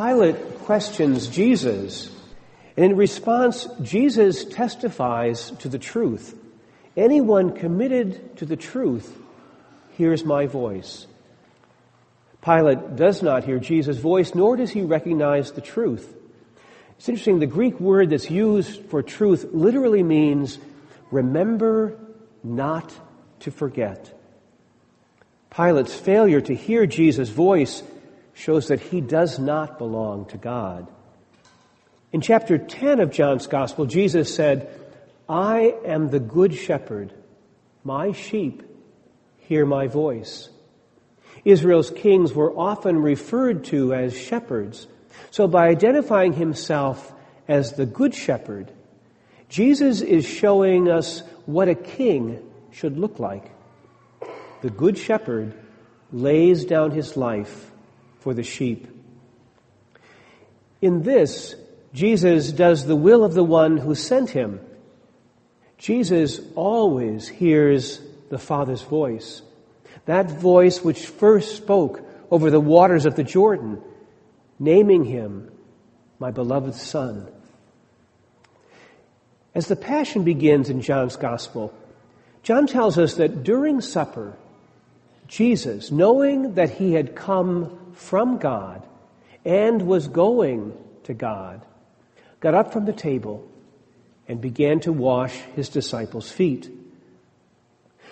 Pilate questions Jesus, and in response, Jesus testifies to the truth. Anyone committed to the truth hears my voice. Pilate does not hear Jesus' voice, nor does he recognize the truth. It's interesting, the Greek word that's used for truth literally means remember not to forget. Pilate's failure to hear Jesus' voice shows that he does not belong to God. In chapter 10 of John's Gospel, Jesus said, I am the good shepherd. My sheep hear my voice. Israel's kings were often referred to as shepherds. So by identifying himself as the good shepherd, Jesus is showing us what a king should look like. The good shepherd lays down his life for the sheep. In this, Jesus does the will of the one who sent him. Jesus always hears the Father's voice, that voice which first spoke over the waters of the Jordan, naming him my beloved Son. As the Passion begins in John's Gospel, John tells us that during supper, Jesus, knowing that he had come from God and was going to God, got up from the table and began to wash his disciples' feet.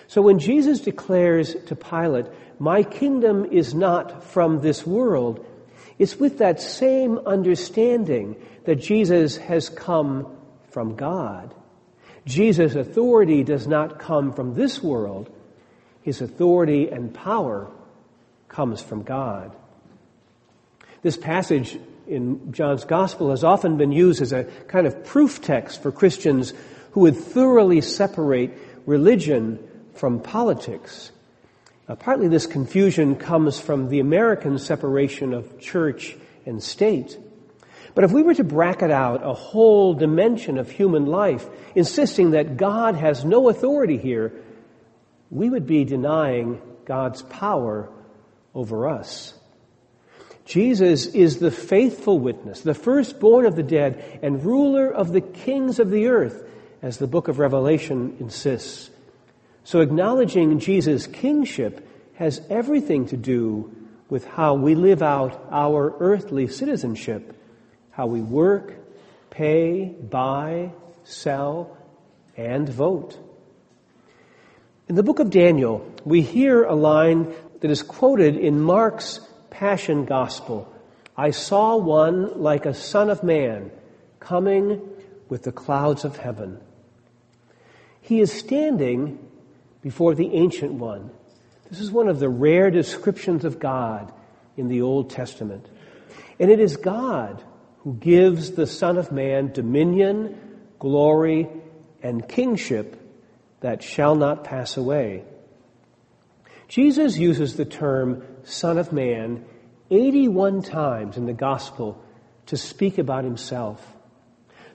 So when Jesus declares to Pilate, my kingdom is not from this world, it's with that same understanding that Jesus has come from God. Jesus' authority does not come from this world. His authority and power comes from God. This passage in John's Gospel has often been used as a kind of proof text for Christians who would thoroughly separate religion from politics. Partly this confusion comes from the American separation of church and state. But if we were to bracket out a whole dimension of human life, insisting that God has no authority here, we would be denying God's power over us. Jesus is the faithful witness, the firstborn of the dead, and ruler of the kings of the earth, as the book of Revelation insists. So acknowledging Jesus' kingship has everything to do with how we live out our earthly citizenship, how we work, pay, buy, sell, and vote. In the book of Daniel, we hear a line that is quoted in Mark's Passion Gospel. I saw one like a son of man coming with the clouds of heaven. He is standing before the Ancient One. This is one of the rare descriptions of God in the Old Testament. And it is God who gives the Son of Man dominion, glory, and kingship that shall not pass away. Jesus uses the term Son of Man 81 times in the Gospel to speak about himself.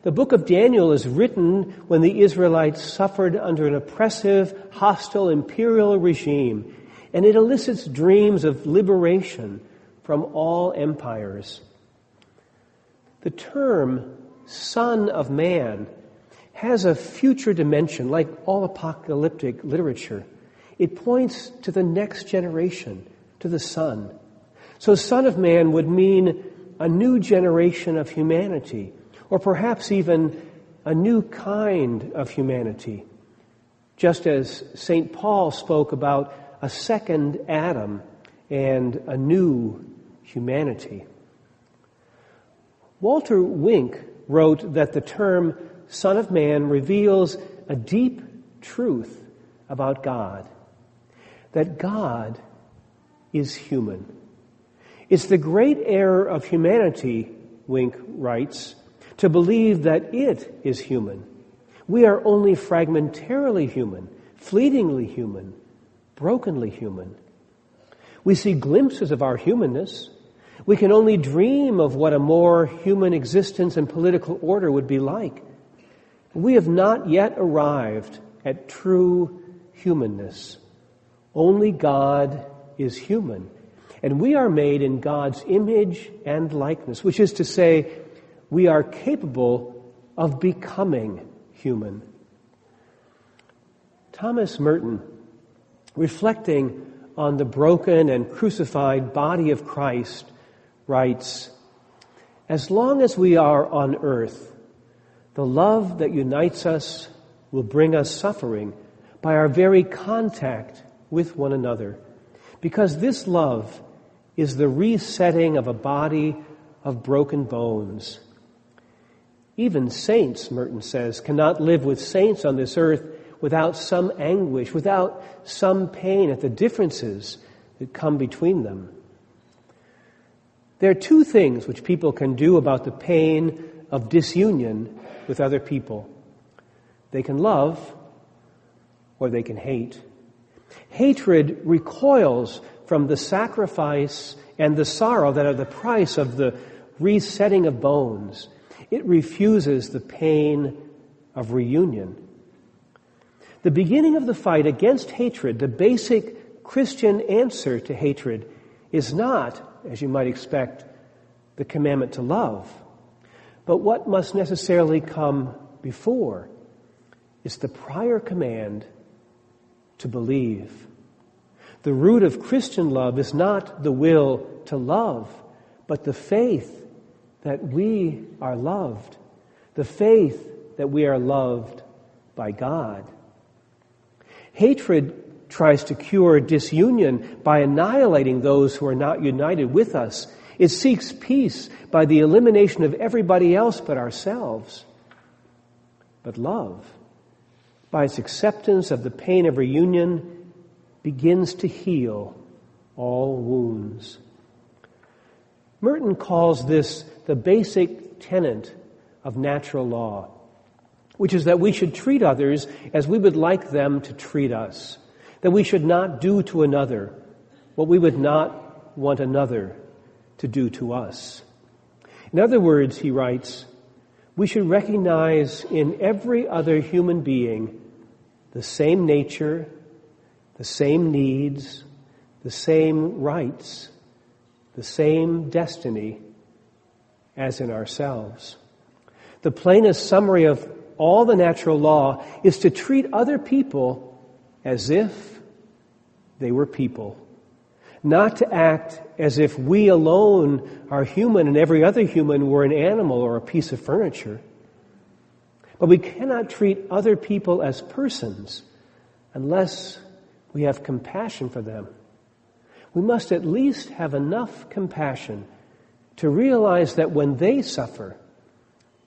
The book of Daniel is written when the Israelites suffered under an oppressive, hostile imperial regime, and it elicits dreams of liberation from all empires. The term Son of Man has a future dimension, like all apocalyptic literature. It points to the next generation, to the Son. So Son of Man would mean a new generation of humanity, or perhaps even a new kind of humanity, just as St. Paul spoke about a second Adam and a new humanity. Walter Wink wrote that the term Son of Man reveals a deep truth about God, that God is human. It's the great error of humanity, Wink writes, to believe that it is human. We are only fragmentarily human, fleetingly human, brokenly human. We see glimpses of our humanness. We can only dream of what a more human existence and political order would be like. We have not yet arrived at true humanness. Only God is human. And we are made in God's image and likeness, which is to say, we are capable of becoming human. Thomas Merton, reflecting on the broken and crucified body of Christ, writes, "As long as we are on earth, the love that unites us will bring us suffering by our very contact with one another, because this love is the resetting of a body of broken bones. Even saints," Merton says, "cannot live with saints on this earth without some anguish, without some pain at the differences that come between them." There are two things which people can do about the pain of disunion with other people. They can love or they can hate. Hatred recoils from the sacrifice and the sorrow that are the price of the resetting of bones. It refuses the pain of reunion. The beginning of the fight against hatred, the basic Christian answer to hatred, is not, as you might expect, the commandment to love. But what must necessarily come before is the prior command to believe. The root of Christian love is not the will to love, but the faith that we are loved, the faith that we are loved by God. Hatred tries to cure disunion by annihilating those who are not united with us. It seeks peace by the elimination of everybody else but ourselves. But love, by its acceptance of the pain of reunion, begins to heal all wounds. Merton calls this the basic tenet of natural law, which is that we should treat others as we would like them to treat us, that we should not do to another what we would not want another to do to us. In other words, he writes, we should recognize in every other human being the same nature, the same needs, the same rights, the same destiny as in ourselves. The plainest summary of all the natural law is to treat other people as if they were people, not to act as if we alone are human and every other human were an animal or a piece of furniture. But we cannot treat other people as persons unless we have compassion for them. We must at least have enough compassion to realize that when they suffer,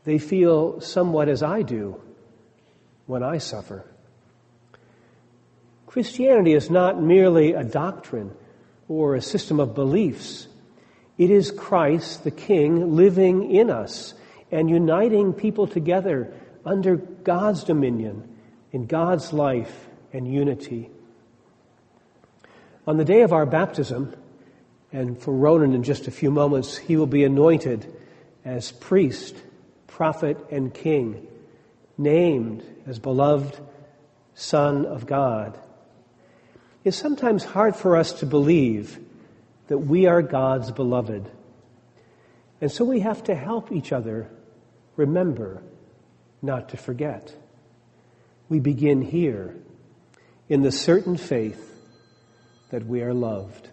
they feel somewhat as I do when I suffer. Christianity is not merely a doctrine or a system of beliefs. It is Christ, the King, living in us and uniting people together under God's dominion, in God's life and unity. On the day of our baptism, and for Ronan in just a few moments, he will be anointed as priest, prophet, and king, named as beloved Son of God. It's sometimes hard for us to believe that we are God's beloved. And so we have to help each other remember not to forget. We begin here in the certain faith that we are loved.